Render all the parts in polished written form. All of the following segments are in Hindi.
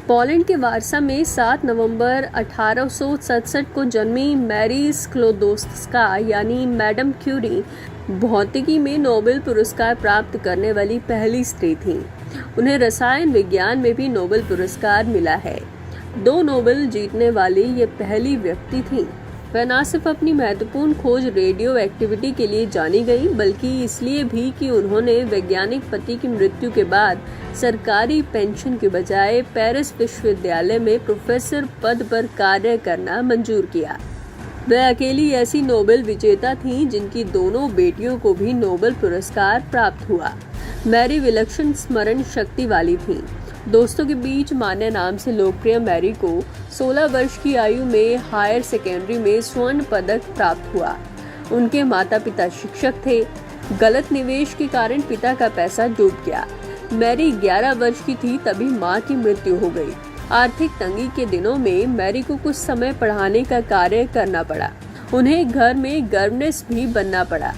पोलैंड के वारसा में 7 नवंबर 1867 को जन्मी मैरी स्क्लोदोस्का यानी मैडम क्यूरी भौतिकी में नोबेल पुरस्कार प्राप्त करने वाली पहली स्त्री थीं। उन्हें रसायन विज्ञान में भी नोबेल पुरस्कार मिला है। 2 नोबेल जीतने वाली ये पहली व्यक्ति थीं। वह न सिर्फ अपनी महत्वपूर्ण खोज रेडियो एक्टिविटी के लिए जानी गई, बल्कि इसलिए भी कि उन्होंने वैज्ञानिक पति की मृत्यु के बाद सरकारी पेंशन के बजाय पेरिस विश्वविद्यालय में प्रोफेसर पद पर कार्य करना मंजूर किया। वह अकेली ऐसी नोबेल विजेता थीं जिनकी दोनों बेटियों को भी नोबेल पुरस्कार प्राप्त हुआ। मैरी विलक्षण स्मरण शक्ति वाली थीं। दोस्तों के बीच मान्य नाम से लोकप्रिय मैरी को 16 वर्ष की आयु में हायर सेकेंडरी में स्वर्ण पदक प्राप्त हुआ। उनके माता पिता शिक्षक थे। गलत निवेश के कारण पिता का पैसा डूब गया। मैरी 11 वर्ष की थी तभी मां की मृत्यु हो गई। आर्थिक तंगी के दिनों में मैरी को कुछ समय पढ़ाने का कार्य करना पड़ा। उन्हें घर में गवर्नेस भी बनना पड़ा,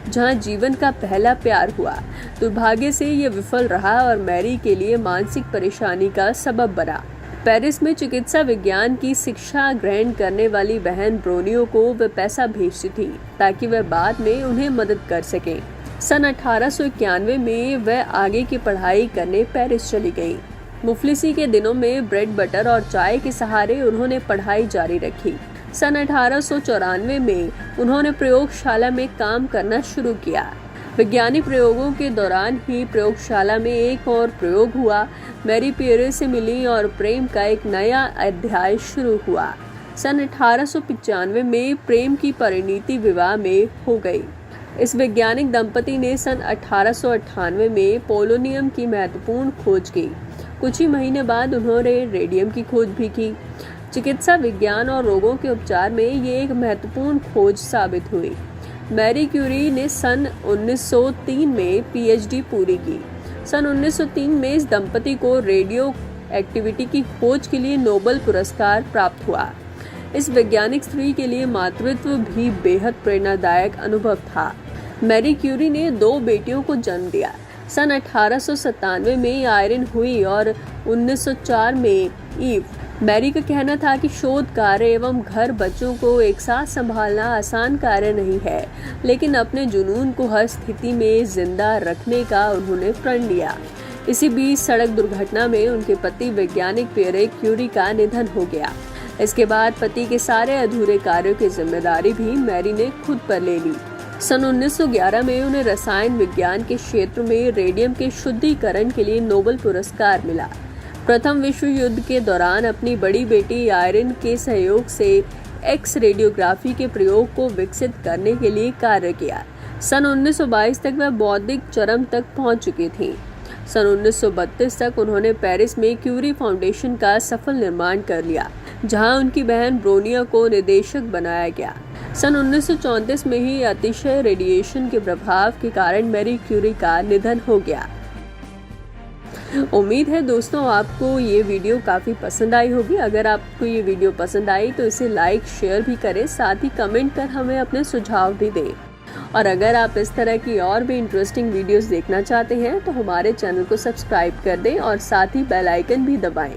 जहां जीवन का पहला प्यार हुआ। दुर्भाग्य से यह विफल रहा और मैरी के लिए मानसिक परेशानी का सबब बना। पेरिस में चिकित्सा विज्ञान की शिक्षा ग्रहण करने वाली बहन ब्रोनियो को वह पैसा भेजती थी ताकि वह बाद में उन्हें मदद कर सके। सन 1891 में वह आगे की पढ़ाई करने पेरिस चली गई। मुफलिसी के दिनों में ब्रेड बटर और चाय के सहारे उन्होंने पढ़ाई जारी रखी। सन 1894 में उन्होंने प्रयोगशाला में काम करना शुरू किया। वैज्ञानिक प्रयोगों के दौरान ही प्रयोगशाला में एक और प्रयोग हुआ। मैरी पियरे से मिली और प्रेम का एक नया अध्याय शुरू हुआ। सन 1895 में प्रेम की परिणति विवाह में हो गई। इस वैज्ञानिक दंपति ने सन 1898 में पोलोनियम की महत्वपूर्ण खोज की। कुछ ही महीने बाद उन्होंने रेडियम की खोज भी की। चिकित्सा विज्ञान और रोगों के उपचार में ये एक महत्वपूर्ण खोज साबित हुई। मैरी क्यूरी ने सन 1903 में पीएचडी पूरी की। सन 1903 में इस दंपति को रेडियो एक्टिविटी की खोज के लिए नोबेल पुरस्कार प्राप्त हुआ। इस वैज्ञानिक स्त्री के लिए मातृत्व भी बेहद प्रेरणादायक अनुभव था। मैरी क्यूरी ने 2 बेटियों को जन्म दिया। सन 1897 में आयरन हुई और 1904 में ईव। मैरी का कहना था कि शोध कार्य एवं घर बच्चों को एक साथ संभालना आसान कार्य नहीं है, लेकिन अपने जुनून को हर स्थिति में जिंदा रखने का उन्होंने प्रण लिया। इसी बीच सड़क दुर्घटना में उनके पति वैज्ञानिक पियरे क्यूरी का निधन हो गया। इसके बाद पति के सारे अधूरे कार्यों की जिम्मेदारी भी मैरी ने खुद पर ले ली। सन 1911 में उन्हें रसायन विज्ञान के क्षेत्र में रेडियम के शुद्धिकरण के लिए नोबेल पुरस्कार मिला। प्रथम विश्व युद्ध के दौरान अपनी बड़ी बेटी आयरन के सहयोग से एक्स रेडियोग्राफी के प्रयोग को विकसित करने के लिए कार्य किया। सन 1922 तक वह बौद्धिक चरम तक पहुंच चुकी थीं। सन 1932 तक उन्होंने पेरिस में क्यूरी फाउंडेशन का सफल निर्माण कर लिया, जहां उनकी बहन ब्रोनिया को निदेशक बनाया गया। सन 1934 में ही अतिशय रेडिएशन के प्रभाव के कारण मैरी क्यूरी का निधन हो गया। उम्मीद है दोस्तों आपको ये वीडियो काफ़ी पसंद आई होगी। अगर आपको ये वीडियो पसंद आई तो इसे लाइक शेयर भी करें, साथ ही कमेंट कर हमें अपने सुझाव भी दें। और अगर आप इस तरह की और भी इंटरेस्टिंग वीडियोस देखना चाहते हैं तो हमारे चैनल को सब्सक्राइब कर दें और साथ ही बेल आइकन भी दबाएं।